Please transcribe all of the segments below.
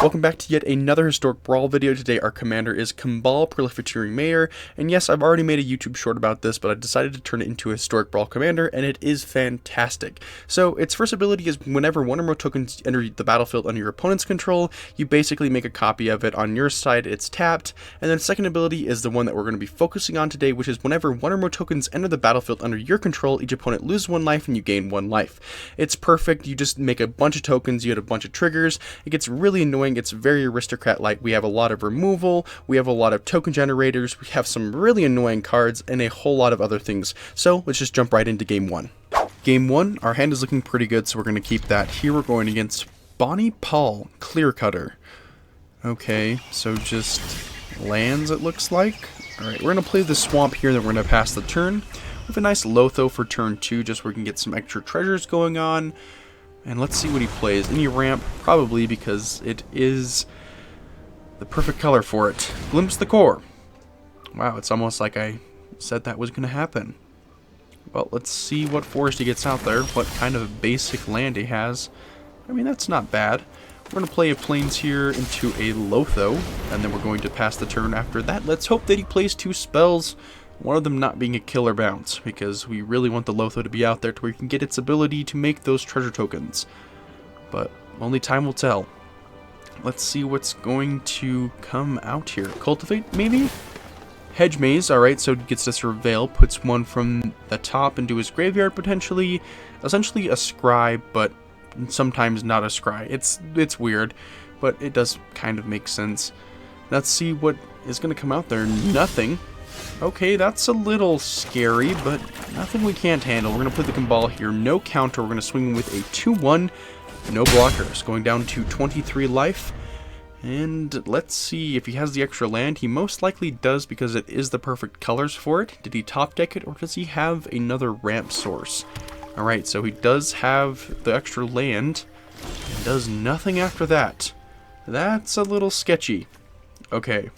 Welcome back to yet another historic Brawl video. Today our commander is Kambal, Prolifiteering Mayor, and yes, I've already made a YouTube short about this, but I decided to turn it into a historic Brawl commander, and it is fantastic. So its first ability is whenever one or more tokens enter the battlefield under your opponent's control, you basically make a copy of it on your side, it's tapped, and then second ability is the one that we're going to be focusing on today, which is whenever one or more tokens enter the battlefield under your control, each opponent loses 1 life and you gain 1 life. It's perfect, you just make a bunch of tokens, you get a bunch of triggers, it gets really annoying. It's very aristocrat-like. We have a lot of removal, we have a lot of token generators, we have some really annoying cards, and a whole lot of other things. So let's just jump right into game 1. Game 1, our hand is looking pretty good, so we're going to keep that. Here we're going against Bonnie Paul, Clear Cutter. Okay, so just lands it looks like. Alright, we're going to play the swamp here, then we're going to pass the turn. We have a nice Lotho for turn 2, just where we can get some extra treasures going on. And let's see what he plays. Any ramp? Probably, because it is the perfect color for it. Glimpse the Core. Wow, it's almost like I said that was going to happen. Well, let's see what forest he gets out there, what kind of basic land he has. I mean, that's not bad. We're going to play a Plains here into a Lotho, and then we're going to pass the turn after that. Let's hope that he plays 2 spells. One of them not being a killer bounce, because we really want the Lotho to be out there to where you can get its ability to make those treasure tokens. But only time will tell. Let's see what's going to come out here. Cultivate, maybe? Hedge Maze, alright, so it gets to Surveil, puts one from the top into his graveyard potentially. Essentially a Scry, but sometimes not a Scry. It's weird, but it does kind of make sense. Let's see what is going to come out there. Nothing. Okay, that's a little scary, but nothing we can't handle. We're going to play the Kambal here. No counter. We're going to swing with a 2-1. No blockers. Going down to 23 life. And let's see if he has the extra land. He most likely does because it is the perfect colors for it. Did he top deck it or does he have another ramp source? Alright, so he does have the extra land and does nothing after that. That's a little sketchy. Okay.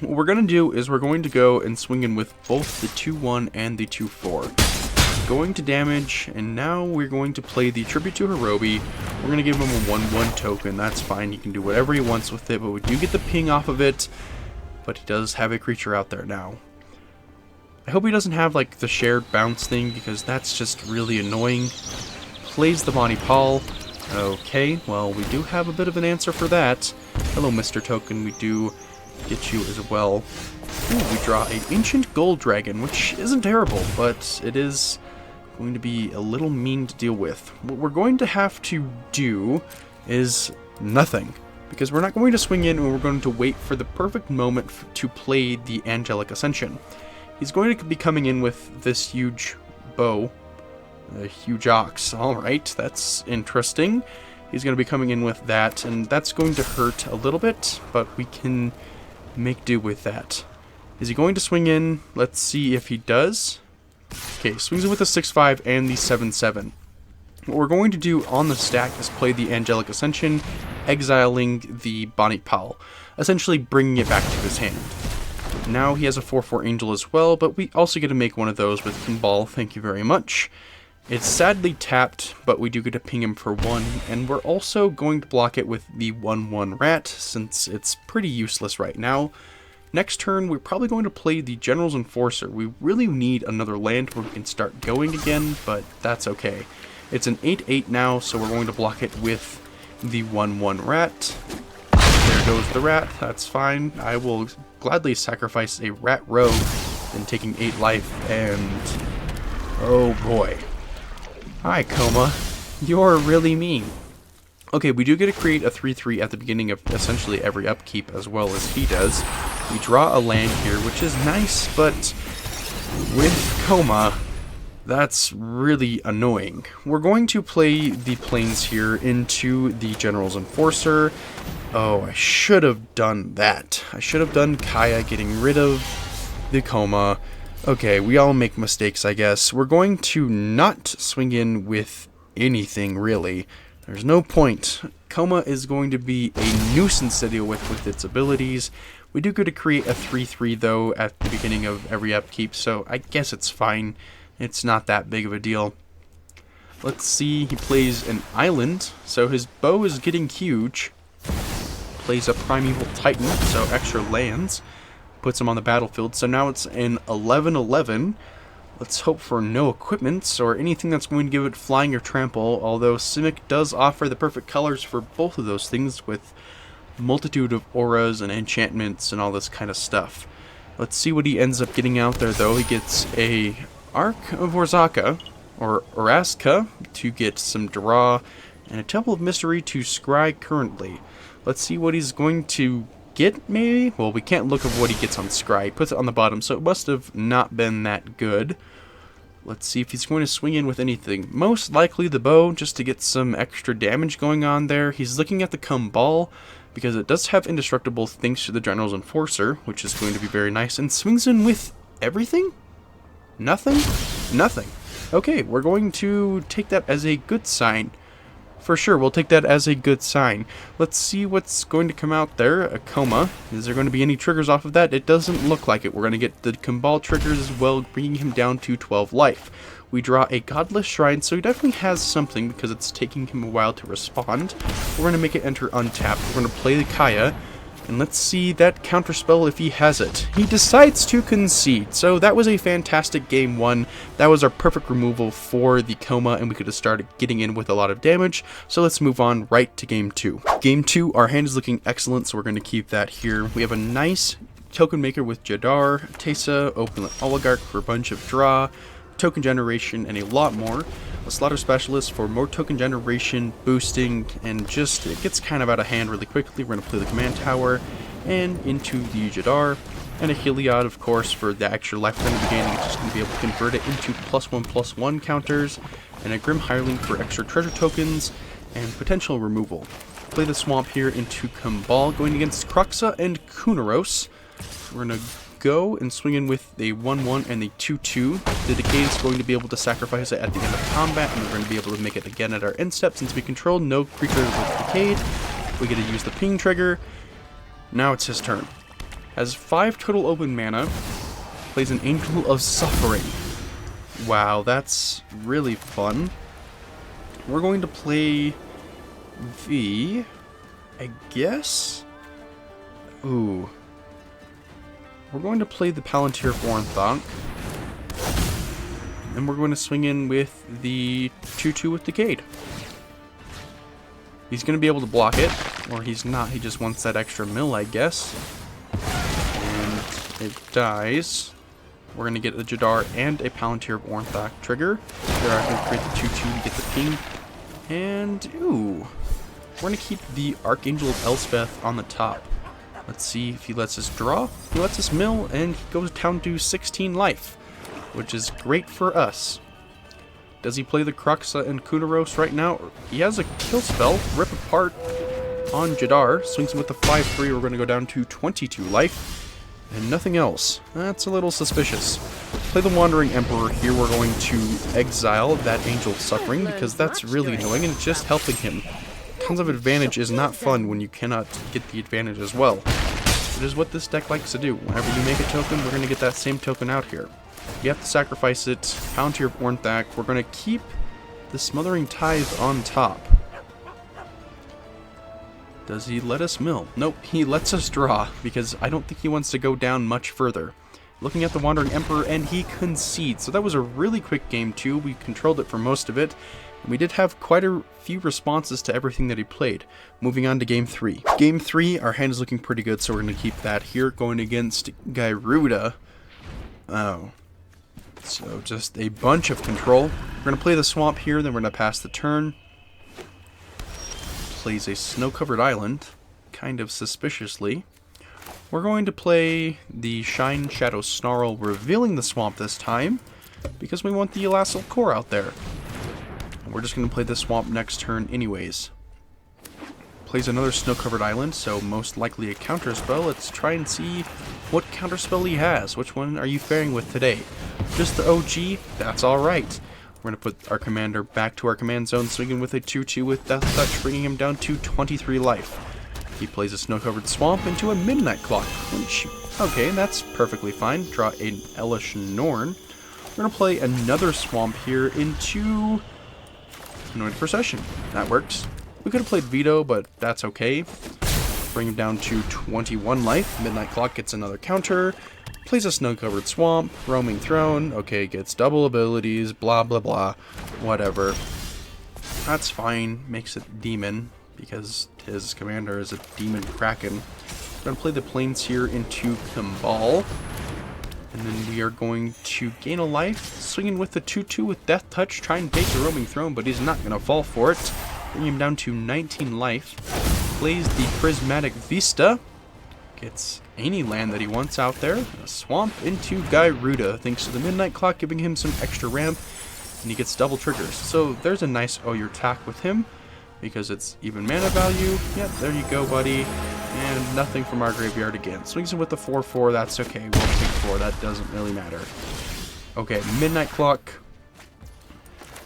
What we're going to do is we're going to go and swing in with both the 2-1 and the 2-4. Going to damage, and now we're going to play the Tribute to Hirobi. We're going to give him a 1-1 token. That's fine. He can do whatever he wants with it, but we do get the ping off of it. But he does have a creature out there now. I hope he doesn't have like the shared bounce thing, because that's just really annoying. Plays the Bonnie Paul. Okay, well, we do have a bit of an answer for that. Hello, Mr. Token. We do get you as well. Ooh, we draw an Ancient Gold Dragon, which isn't terrible, but it is going to be a little mean to deal with. What we're going to have to do is nothing, because we're not going to swing in and we're going to wait for the perfect moment to play the Angelic Ascension. He's going to be coming in with this huge bow, a huge ox. Alright, that's interesting. He's going to be coming in with that, and that's going to hurt a little bit, but we can make do with that. Is he going to swing in? Let's see if he does. Okay, swings in with the 6-5 and the 7-7. What we're going to do on the stack is play the Angelic Ascension, exiling the Bonnie Paul, essentially bringing it back to his hand. Now he has a 4-4 Angel as well, but we also get to make one of those with Kambal, thank you very much. It's sadly tapped, but we do get to ping him for 1, and we're also going to block it with the 1-1 Rat, since it's pretty useless right now. Next turn, we're probably going to play the General's Enforcer. We really need another land where we can start going again, but that's okay. It's an 8-8 now, so we're going to block it with the 1-1 Rat. There goes the Rat, that's fine. I will gladly sacrifice a Rat Rogue than taking 8 life, and oh boy. Hi, Coma. You're really mean. Okay, we do get to create a 3-3 at the beginning of essentially every upkeep, as well as he does. We draw a land here, which is nice, but with Coma, that's really annoying. We're going to play the Plains here into the General's Enforcer. Oh, I should have done that. I should have done Kaya getting rid of the Coma. Okay, we all make mistakes, I guess. We're going to not swing in with anything, really. There's no point. Coma is going to be a nuisance to deal with its abilities. We do get to create a 3-3, though, at the beginning of every upkeep, so I guess it's fine. It's not that big of a deal. Let's see, he plays an island, so his bow is getting huge. plays a Primeval Titan, so extra lands. Puts him on the battlefield, so now it's an 11-11. Let's hope for no equipments or anything that's going to give it flying or trample, although Simic does offer the perfect colors for both of those things with multitude of auras and enchantments and all this kind of stuff. Let's see what he ends up getting out there, though. He gets a Ark of Orzhaka, or Oraska, to get some draw, and a Temple of Mystery to scry currently. Let's see what he's going to get, maybe? Well, we can't look at what he gets on scry. He puts it on the bottom, so it must have not been that good. Let's see if he's going to swing in with anything. Most likely the bow, just to get some extra damage going on there. He's looking at the Kambal, because it does have indestructible thanks to the General's Enforcer, which is going to be very nice, and swings in with everything? Nothing? Nothing. Okay, we're going to take that as a good sign. For sure, we'll take that as a good sign. Let's see what's going to come out there. A coma. Is there going to be any triggers off of that? It doesn't look like it. We're going to get the Kambal triggers as well, bringing him down to 12 life. We draw a Godless Shrine, so he definitely has something because it's taking him a while to respond. We're going to make it enter untapped. We're going to play the Kaya. And let's see that counterspell if he has it. He decides to concede. So that was a fantastic game 1. That was our perfect removal for the coma, and we could have started getting in with a lot of damage. So let's move on right to game 2. Game 2, our hand is looking excellent, so we're going to keep that here. We have a nice token maker with Jadar, Teysa, Open Oligarch for a bunch of draw, token generation, and a lot more. A Slaughter Specialist for more token generation, boosting, and just, it gets kind of out of hand really quickly. We're going to play the Command Tower, and into the Jadar, and a Heliod, of course, for the extra life we're going to be gaining. It's just going to be able to convert it into +1/+1 counters, and a Grim Hireling for extra treasure tokens, and potential removal. Play the Swamp here into Kambal, going against Kroxa and Kunaros. We're going to go and swing in with the 1/1 and the 2/2. The Decay is going to be able to sacrifice it at the end of combat, and we're going to be able to make it again at our end step. Since we control no creature with Decayed, we get to use the ping trigger. Now it's his turn. Has 5 total open mana. Plays an Angel of Suffering. Wow, that's really fun. We're going to play V, I guess? Ooh. We're going to play the Palantir of Ornthonk. And we're going to swing in with the 2/2 with Decayed. He's going to be able to block it, or he's not. He just wants that extra mill, I guess. And it dies. We're going to get a Jadar and a Palantir of Ornthonk trigger. There I can create the 2/2 to get the ping. And, ooh. We're going to keep the Archangel of Elspeth on the top. Let's see if he lets us draw. He lets us mill, and he goes down to 16 life, which is great for us. Does he play the Kroxa and Kunaros right now? He has a kill spell, Rip Apart, on Jadar. Swings him with the 5/3. We're going to go down to 22 life, and nothing else. That's a little suspicious. Play the Wandering Emperor here. We're going to exile that Angel of Suffering, because that's really annoying, and it's just helping him. Tons of advantage is not fun when you cannot get the advantage as well. It is what this deck likes to do. Whenever you make a token, we're going to get that same token out here. You have to sacrifice it. Palantir of Ornthonk. We're going to keep the Smothering Tithe on top. Does he let us mill? Nope, he lets us draw, because I don't think he wants to go down much further. Looking at the Wandering Emperor, and he concedes. So that was a really quick game too. We controlled it for most of it. We did have quite a few responses to everything that he played. Moving on to Game 3. Game 3, our hand is looking pretty good, so we're going to keep that here. Going against Gyruda. Oh. So just a bunch of control. We're going to play the Swamp here, then we're going to pass the turn. Plays a Snow-Covered Island, kind of suspiciously. We're going to play the Shine Shadow Snarl, revealing the Swamp this time, because we want the Elastil Core out there. We're just going to play this Swamp next turn anyways. Plays another Snow-Covered Island, so most likely a counterspell. Let's try and see what counterspell he has. Which one are you faring with today? Just the OG? That's alright. We're going to put our commander back to our command zone, swinging with a 2/2 with Death Touch, bringing him down to 23 life. He plays a Snow-Covered Swamp into a Midnight Clock, which, okay, that's perfectly fine. Draw an Elish Norn. We're going to play another Swamp here into Anointed Procession. That works. We could have played Veto, but that's okay. bring him down to 21 life. Midnight Clock gets another counter. Plays a snow-covered swamp. Roaming Throne. Okay, gets double abilities. Blah, blah, blah. Whatever. That's fine. Makes it demon, because his commander is a demon kraken. We're going to play the planes here into Kambal. And then we are going to gain a life. Swinging with the 2-2 with Death Touch. Try and take the Roaming Throne, but he's not going to fall for it. Bring him down to 19 life. Plays the Prismatic Vista. Gets any land that he wants out there. A swamp into Gyruda, thanks to the Midnight Clock giving him some extra ramp. And he gets double triggers. So there's a nice your attack with him, because it's even mana value. Yep, there you go, buddy. And nothing from our graveyard again. Swings him with the 4-4, that's okay. We'll take 4, that doesn't really matter. Okay, Midnight Clock.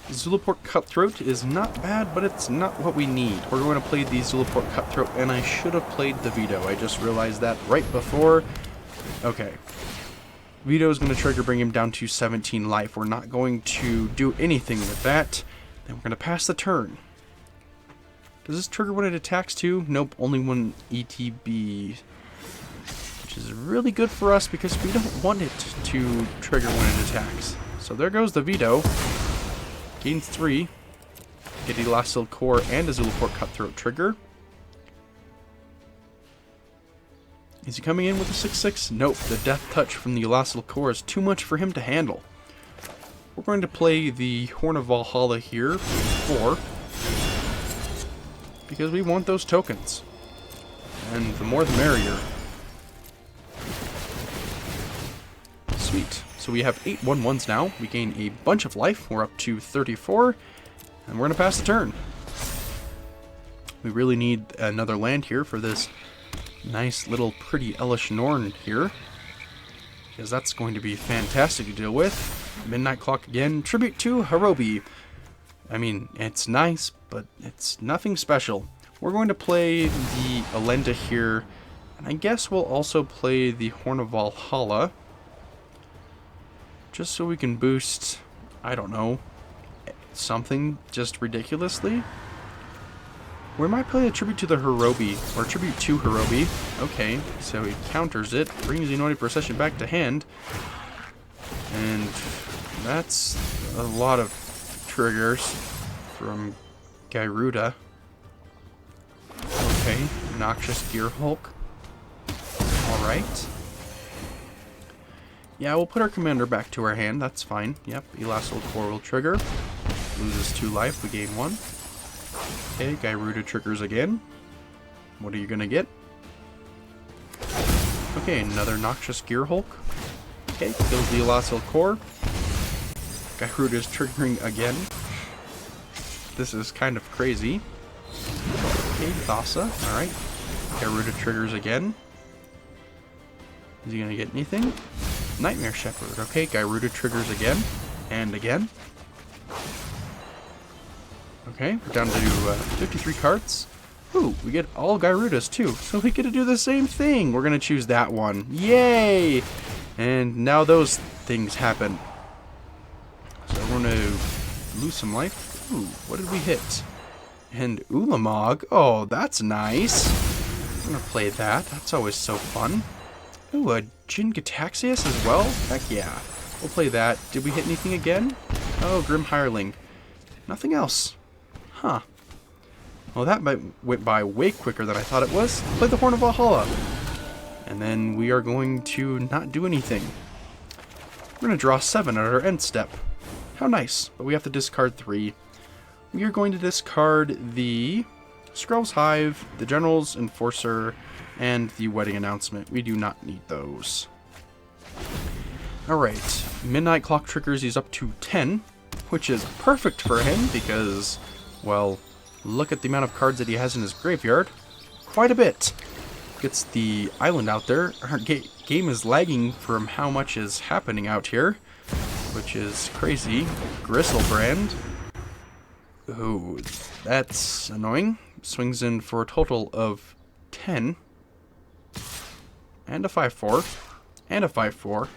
Zulaport Cutthroat is not bad, but it's not what we need. We're going to play the Zulaport Cutthroat, and I should have played the Veto. I just realized that right before. Okay. Veto is going to trigger, bring him down to 17 life. We're not going to do anything with that. Then we're going to pass the turn. Does this trigger when it attacks too? Nope, only when ETB. Which is really good for us because we don't want it to trigger when it attacks. So there goes the Veto. Gains 3. Get Elastil Core and a Zulaport Cutthroat trigger. Is he coming in with a 6-6? Nope, the Death Touch from the Elastil Core is too much for him to handle. We're going to play the Horn of Valhalla here for 4. Because we want those tokens. And the more the merrier. Sweet. So we have 8 1/1s now. We gain a bunch of life. We're up to 34. And we're going to pass the turn. We really need another land here for this nice little pretty Elish Norn here. Because that's going to be fantastic to deal with. Midnight Clock again. Tribute to Harobi. I mean, it's nice, but it's nothing special. We're going to play the Alenda here. And I guess we'll also play the Horn of Valhalla. Just so we can boost, I don't know, something just ridiculously. We might play a Tribute to the Harobi, or Tribute to Harobi. Okay, so he counters it, brings the Anointed Procession back to hand. And that's a lot of triggers from Gyruda. Okay, Noxious Gearhulk. Alright. Yeah, we'll put our commander back to our hand, that's fine. Yep, Elastil Core will trigger. Loses 2 life, we gain 1. Okay, Gyruda triggers again. What are you gonna get? Okay, another Noxious Gearhulk. Okay, kills the Elastil Core. Gyruda is triggering again. This is kind of crazy. Okay, Thassa, alright. Gyruda triggers again. Is he gonna get anything? Nightmare Shepherd. Okay, Gyruda triggers again. And again. Okay, we're down to 53 cards. Ooh, we get all Gyrudas too. So we get to do the same thing. We're going to choose that one. Yay! And now those things happen. So we're going to lose some life. Ooh, what did we hit? And Ulamog. Oh, that's nice. I'm going to play that. That's always so fun. Ooh, a Jin Gataxias as well? Heck yeah. We'll play that. Did we hit anything again? Oh, Grim Hireling. Nothing else. Huh. Well, that went by way quicker than I thought it was. Play the Horn of Valhalla. And then we are going to not do anything. We're going to draw 7 at our end step. How nice. But we have to discard 3. We are going to discard the Skrell's Hive, the General's Enforcer, and the Wedding Announcement. We do not need those. Alright, Midnight Clock triggers, he's up to 10, which is perfect for him because, well, look at the amount of cards that he has in his graveyard. Quite a bit. Gets the island out there. Our game is lagging from how much is happening out here, which is crazy. Gristlebrand. Ooh, that's annoying. Swings in for a total of 10. And a 5-4. And a 5-4.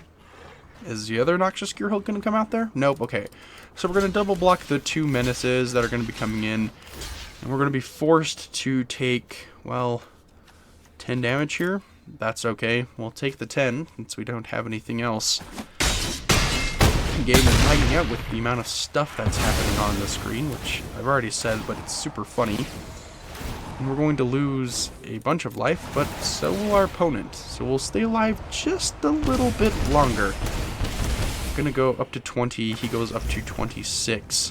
Is the other Noxious Gearhulk going to come out there? Nope, okay. So we're going to double block the 2 menaces that are going to be coming in. And we're going to be forced to take, well, 10 damage here. That's okay. We'll take the 10 since we don't have anything else. The game is lighting up with the amount of stuff that's happening on the screen, which I've already said, but it's super funny. And we're going to lose a bunch of life, but so will our opponent. So we'll stay alive just a little bit longer. I'm gonna go up to 20. He goes up to 26.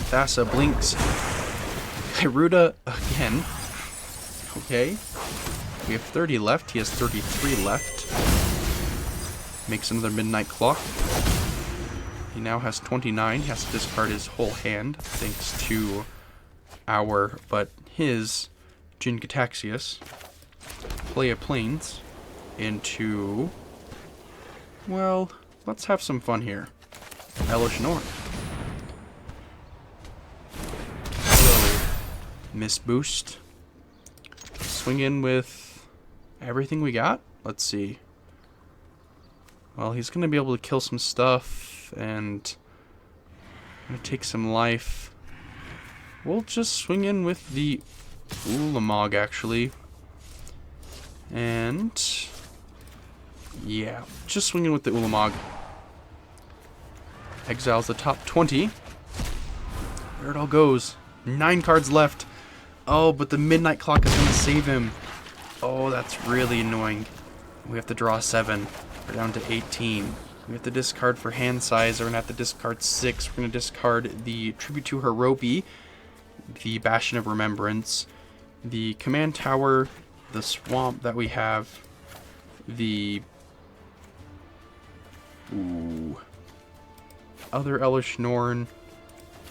Thassa blinks. Hyruda again. Okay. We have 30 left. He has 33 left. Makes another midnight clock. He now has 29. He has to discard his whole hand thanks to our, but his Jin-Gitaxias. Play a Plains into, well, let's have some fun here. Elish Norn. Hello, Miss Boost. Swing in with everything we got. Let's see. Well, he's going to be able to kill some stuff and gonna take some life. We'll just swing in with the Ulamog, actually. And yeah, just swing in with the Ulamog. Exiles the top 20. There it all goes. 9 cards left. Oh, but the midnight clock is going to save him. Oh, that's really annoying. We have to draw 7. We're down to 18. We have to discard for hand size. We're going to have to discard 6. We're going to discard the Tribute to Hirobi, the Bastion of Remembrance, the Command Tower, the Swamp that we have, the other Elish Norn,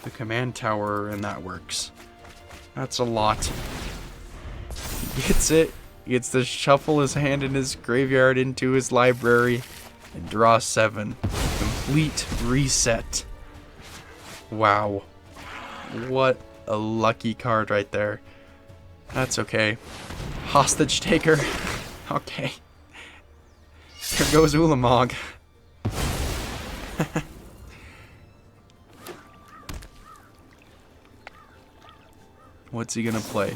the Command Tower, and that works. That's a lot. He gets it. He gets to shuffle his hand in his graveyard into his library and draw 7. Complete reset. Wow. What a lucky card right there. That's okay. Hostage taker. Okay. Here goes Ulamog. What's he gonna play?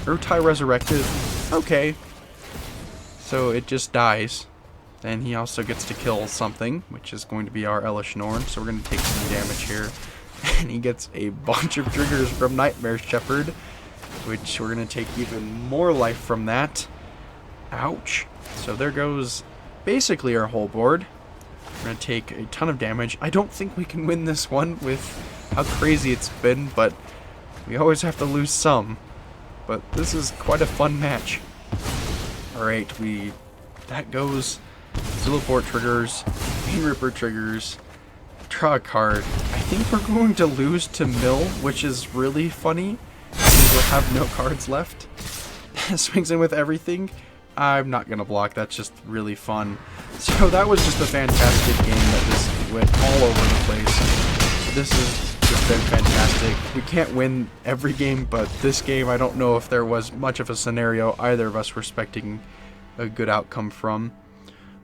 Urtai Resurrected. Okay. So it just dies. Then he also gets to kill something, which is going to be our Elish Norn. So we're going to take some damage here. And he gets a bunch of triggers from Nightmare Shepherd, which we're going to take even more life from that. Ouch. So there goes basically our whole board. We're going to take a ton of damage. I don't think we can win this one with how crazy it's been, but we always have to lose some. But this is quite a fun match. Alright, that goes Zilliport triggers, Pain Ripper triggers, draw a card. I think we're going to lose to Mill, which is really funny, because we'll have no cards left. Swings in with everything. I'm not going to block, that's just really fun. So that was just a fantastic game that just went all over the place. This has just been fantastic. We can't win every game, but this game, I don't know if there was much of a scenario either of us were expecting a good outcome from.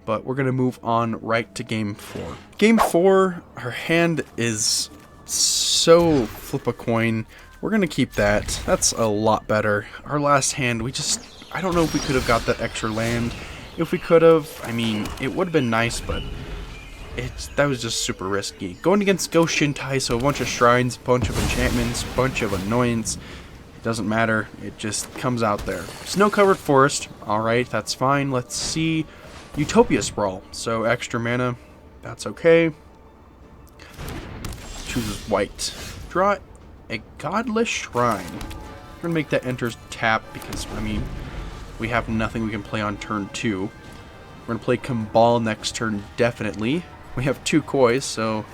But we're going to move on right to game 4. Game 4, our hand is so flip a coin. We're going to keep that. That's a lot better. Our last hand, I don't know if we could have got that extra land. If we could have, I mean, it would have been nice, but that was just super risky. Going against Ghost Shintai, so a bunch of shrines, bunch of enchantments, bunch of annoyance. It doesn't matter. It just comes out there. Snow-covered forest. Alright, that's fine. Let's see. Utopia Sprawl. So extra mana. That's okay. Chooses white. Draw a Godless Shrine. We're going to make that enters tap because, I mean, we have nothing we can play on turn 2. We're going to play Kambal next turn, definitely. We have 2 Kois, so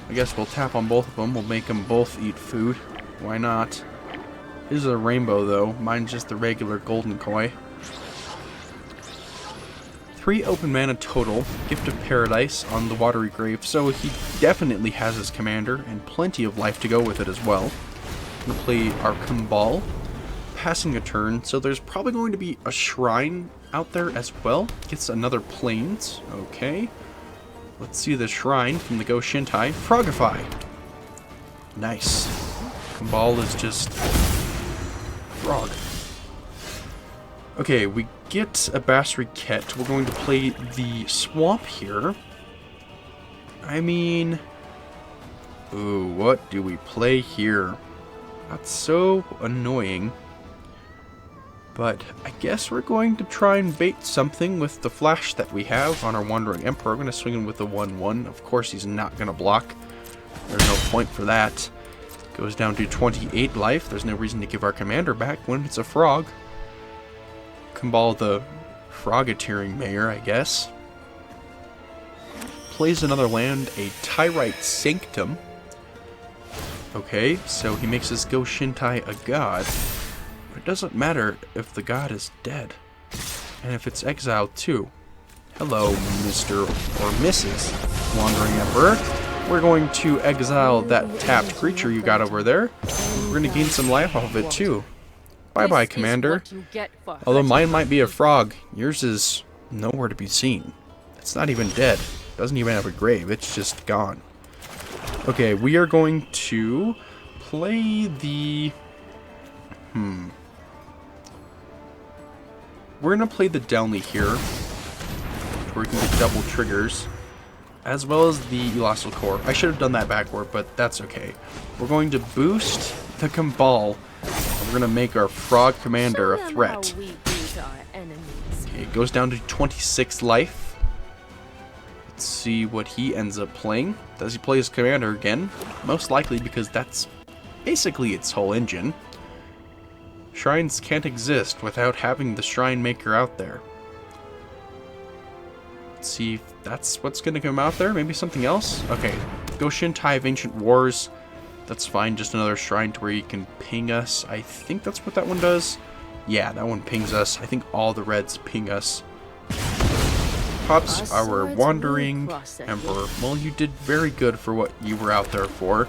I guess we'll tap on both of them. We'll make them both eat food. Why not? His is a rainbow, though. Mine's just the regular golden Koi. 3 open mana total. Gift of Paradise on the Watery Grave, so he definitely has his commander, and plenty of life to go with it as well. We're going to play our Kambal. Passing a turn, so there's probably going to be a shrine out there as well. Gets another Plains. Okay. Let's see the shrine from the Ghost Shintai. Frogify. Nice. Kambal is just frog. Okay, we get a Basriket. We're going to play the Swamp here. I mean... Ooh, what do we play here? That's so annoying. But I guess we're going to try and bait something with the flash that we have on our Wandering Emperor. We're going to swing in with the 1-1. Of course, he's not going to block. There's no point for that. Goes down to 28 life. There's no reason to give our commander back when it's a frog. Kambal the Prolifiteering Mayor, I guess. Plays another land, a Tyrite Sanctum. Okay, so he makes his Go Shintai a god. But it doesn't matter if the god is dead. And if it's exiled too. Hello, Mr. or Mrs. Wandering Emperor. We're going to exile that tapped creature you got over there. We're going to gain some life off of it too. Bye-bye, Commander. Although mine might be a frog, yours is nowhere to be seen. It's not even dead. It doesn't even have a grave. It's just gone. Okay, we are going to play the... We're going to play the Delney here, where we can get double triggers, as well as the Elastic Core. I should have done that backward, but that's okay. We're going to boost the Kambal. We're going to make our Frog Commander a threat. Okay, it goes down to 26 life. Let's see what he ends up playing. Does he play his commander again? Most likely, because that's basically its whole engine. Shrines can't exist without having the Shrine Maker out there. Let's see if that's what's going to come out there. Maybe something else? Okay, Go Shintai of Ancient Wars. That's fine, just another shrine to where you can ping us. I think that's what that one does. Yeah, that one pings us. I think all the reds ping us. Pops our Wandering Emperor. Well, you did very good for what you were out there for.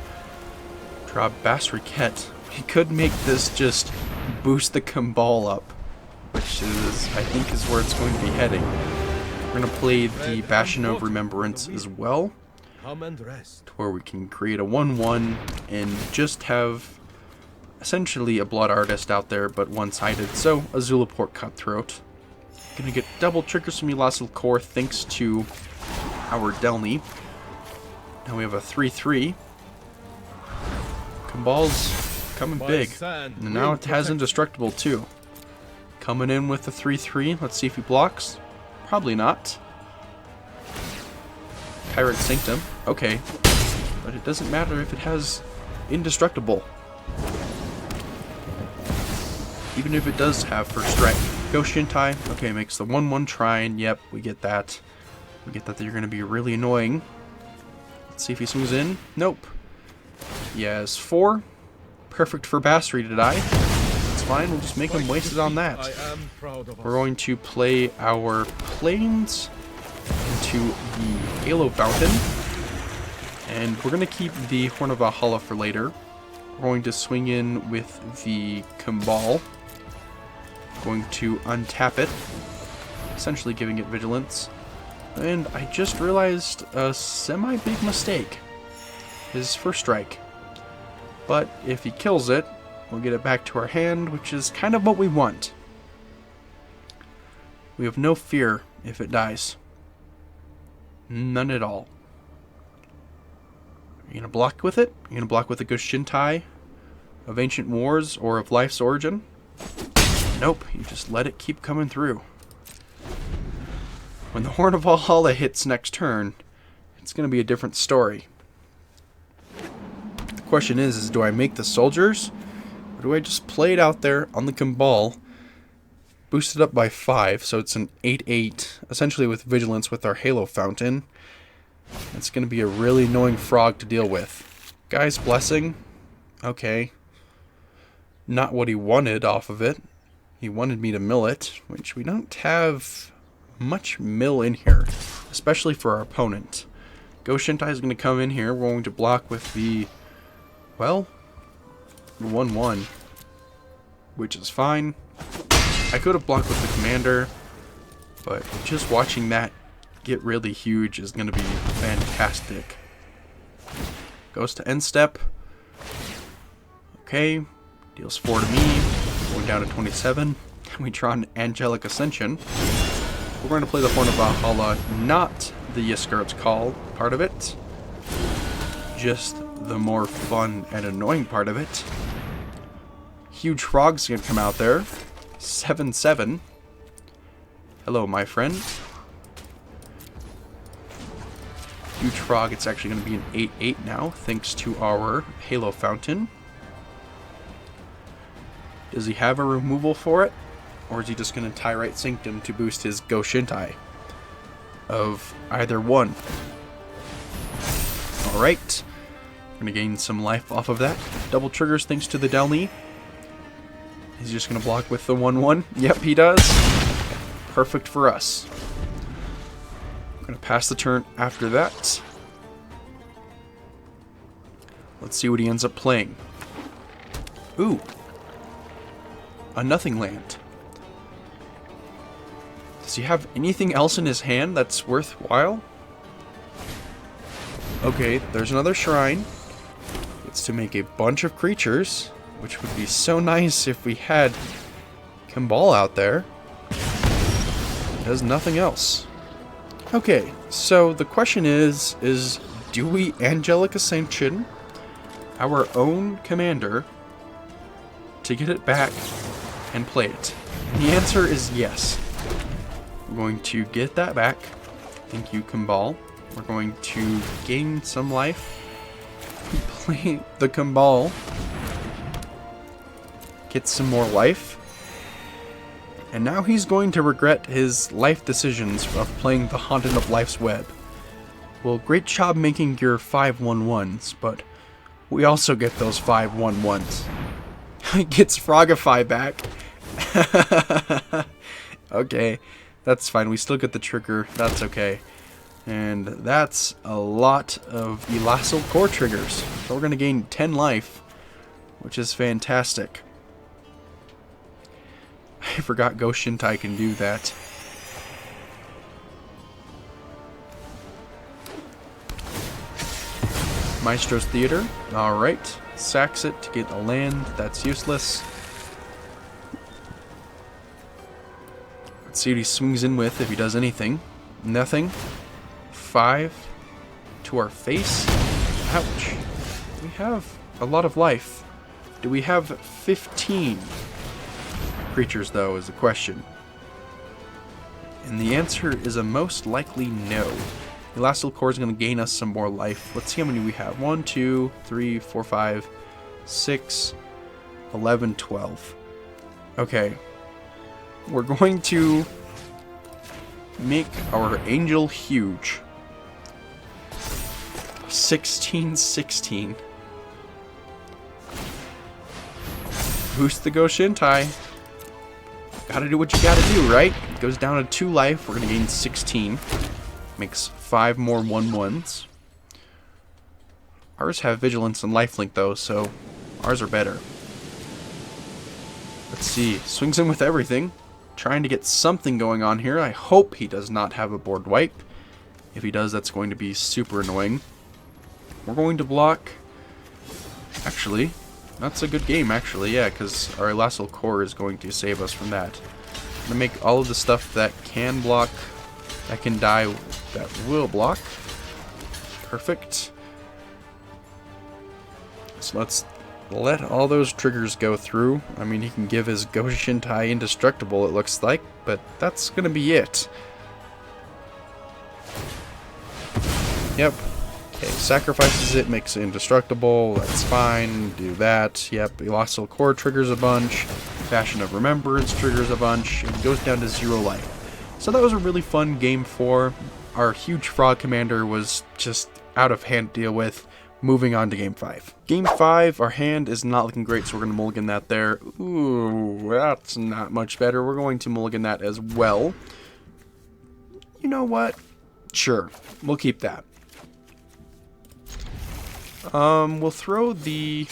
Draw Basriket. He could make this just boost the Kambal up, which is, I think, is where it's going to be heading. We're going to play the Bastion of Remembrance as well, to where we can create a 1-1 and just have essentially a Blood Artist out there, but one-sided, so a Zulaport Cutthroat. Gonna get double triggers from Elastic Core thanks to our Delney. Now we have a 3-3. Kambal's coming big. And now it has Indestructible too. Coming in with the 3-3. Let's see if he blocks. Probably not. Tyrite Sanctum. Okay. But it doesn't matter if it has Indestructible. Even if it does have First Strike. Go Shintai. Okay, makes the 1-1 Shrine. Yep, we get that. We get that they're going to be really annoying. Let's see if he swings in. Nope. He has 4. Perfect for Basri to die. It's fine, we'll just make him waste it on that. We're going to play our Plains into the Halo Fountain. And we're going to keep the Horn of Valhalla for later. We're going to swing in with the Kambal. Going to untap it, essentially giving it vigilance. And I just realized a semi-big mistake. His First Strike. But if he kills it, we'll get it back to our hand, which is kind of what we want. We have no fear if it dies. None at all. Are you going to block with it? Are you going to block with the Go Shintai of Ancient Wars or of Life's Origin? Nope, you just let it keep coming through. When the Horn of Valhalla hits next turn, it's going to be a different story. The question is do I make the soldiers? Or do I just play it out there on the Kambal, boost it up by 5, so it's an 8-8, essentially with vigilance with our Halo Fountain. It's going to be a really annoying frog to deal with. Guy's Blessing. Okay. Not what he wanted off of it. He wanted me to mill it, which we don't have much mill in here, especially for our opponent. Go Shintai is going to come in here. We're going to block with the, well, 1-1, which is fine. I could have blocked with the commander, but just watching that get really huge is going to be fantastic. Goes to end step. Okay, deals 4 to me. Going down to 27. We draw an Angelic Ascension. We're going to play the Horn of Valhalla, not the Ysgard's Call part of it. Just the more fun and annoying part of it. Huge Frog's going to come out there. 7/7. Hello, my friend. Huge Frog, it's actually going to be an 8/8 now, thanks to our Halo Fountain. Does he have a removal for it? Or is he just going to Tyrite Sanctum to boost his Go Shintai? Of either one. Alright. Going to gain some life off of that. Double triggers thanks to the Delny. He's just going to block with the 1/1. Yep, he does. Perfect for us. Going to pass the turn after that. Let's see what he ends up playing. Ooh. A nothing land. Does he have anything else in his hand that's worthwhile? Okay, there's another shrine. It's to make a bunch of creatures, which would be so nice if we had Kambal out there. It does nothing else. Okay, so the question is do we Angelic Ascension our own commander to get it back and play it? And the answer is yes. We're going to get that back. Thank you, Kambal. We're going to gain some life. Play the Kambal. Get some more life. And now he's going to regret his life decisions of playing the Haunted of Life's Web. Well, great job making your 5/1/1s, but we also get those 5/1/1s. Gets Frogify back. Okay, that's fine. We still get the trigger. That's okay. And that's a lot of Elastil Core triggers. So we're going to gain 10 life, which is fantastic. I forgot Go Shintai can do that. Maestro's Theater. Alright. Sacks it to get a land. That's useless. Let's see what he swings in with if he does anything. Nothing. 5 to our face. Ouch. We have a lot of life. Do we have 15 creatures, though, is the question. And the answer is a most likely no. Elastil Core is going to gain us some more life. Let's see how many we have. 1, 2, 3, 4, 5, 6, 11, 12. Okay. We're going to make our Angel huge. 16/16. Boost the Go Shintai. Gotta do what you gotta do, right? It goes down to 2 life. We're gonna gain 16. Makes 5 more 1/1s. Ours have Vigilance and Lifelink, though, so ours are better. Let's see. Swings in with everything. Trying to get something going on here. I hope he does not have a board wipe. If he does, that's going to be super annoying. We're going to block. Actually, that's a good game, actually, yeah, because our Elastil Core is going to save us from that. I'm going to make all of the stuff that can block, that can die, that will block. Perfect. So let's let all those triggers go through. I mean, he can give his Go Shintai indestructible, it looks like, but that's going to be it. Yep. Okay, sacrifices it, makes it indestructible, that's fine, do that. Yep, Elastil Core triggers a bunch, Fashion of Remembrance triggers a bunch, and goes down to 0 life. So that was a really fun game 4. Our huge Frog Commander was just out of hand to deal with. Moving on to Game 5. Game 5, our hand is not looking great, so we're going to mulligan that there. Ooh, that's not much better. We're going to mulligan that as well. You know what? Sure, we'll keep that. We'll throw the...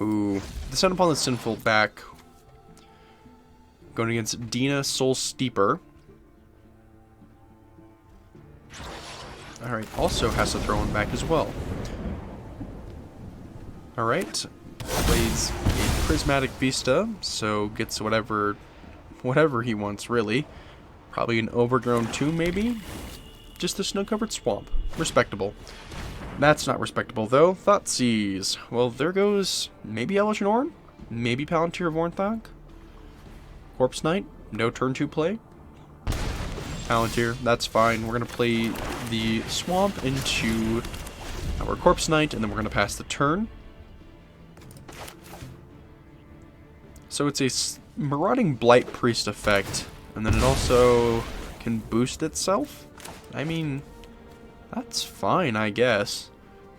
Ooh. Descend upon the Sinful back. Going against Dina Soul Steeper. Alright, also has to throw him back as well. Alright. Plays a Prismatic Vista, so gets whatever whatever he wants, really. Probably an overgrown 2, maybe? Just a snow-covered swamp. Respectable. That's not respectable, though. Thoughtseize. Well, there goes maybe Elesh Norn? Maybe Palantir of Ornthog? Corpse Knight? No turn 2 play? Palantir, that's fine. We're going to play the swamp into our Corpse Knight, and then we're going to pass the turn. So it's a Marauding Blight Priest effect, and then it also can boost itself? I mean, that's fine, I guess.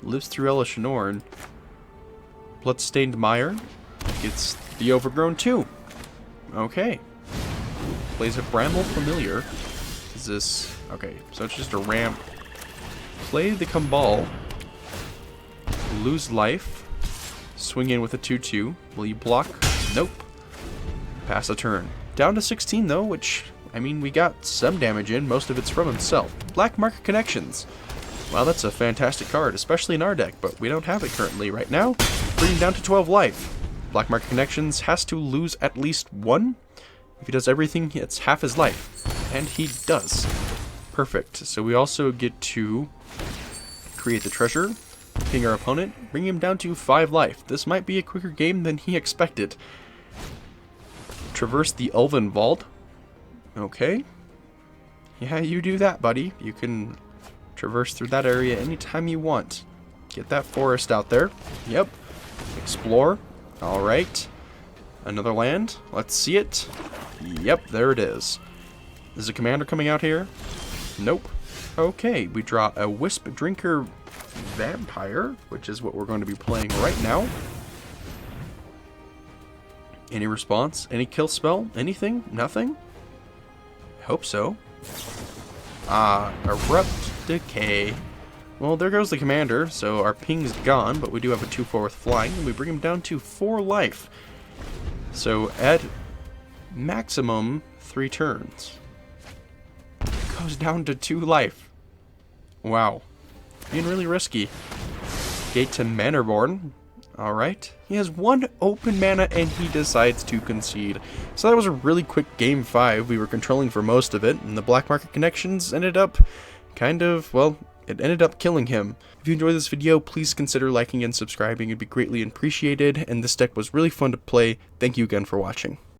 Lives through Elesh Norn. Bloodstained Mire gets the Overgrown 2. Okay. Plays a Bramble Familiar. Is this... okay, so it's just a ramp. Play the Kambal. Lose life. Swing in with a 2-2. Will you block? Nope. Pass a turn. Down to 16 though, which, I mean, we got some damage in. Most of it's from himself. Black Market Connections. Well, that's a fantastic card, especially in our deck, but we don't have it currently right now. Bringing down to 12 life. Black Market Connections has to lose at least 1. If he does everything, it's half his life. And he does. Perfect. So we also get to create the treasure, ping our opponent, bring him down to 5 life. This might be a quicker game than he expected. Traverse the Elven Vault. Okay. Yeah, you do that, buddy. You can traverse through that area anytime you want. Get that forest out there. Yep. Explore. Alright. Another land. Let's see it. Yep, there it is. Is a commander coming out here? Nope. Okay, we draw a Wisp Drinker Vampire, which is what we're going to be playing right now. Any response? Any kill spell? Anything? Nothing? I hope so. Abrupt Decay. Well, there goes the commander, so our ping's gone, but we do have a 2-4 with flying, and we bring him down to 4 life. So, at maximum 3 turns. Goes down to 2 life. Wow. Being really risky. Gate to Manorborn. Alright. He has 1 open mana and he decides to concede. So that was a really quick game 5. We were controlling for most of it, and the Black Market Connections ended up kind of, well, it ended up killing him. If you enjoyed this video, please consider liking and subscribing. It'd be greatly appreciated, and this deck was really fun to play. Thank you again for watching.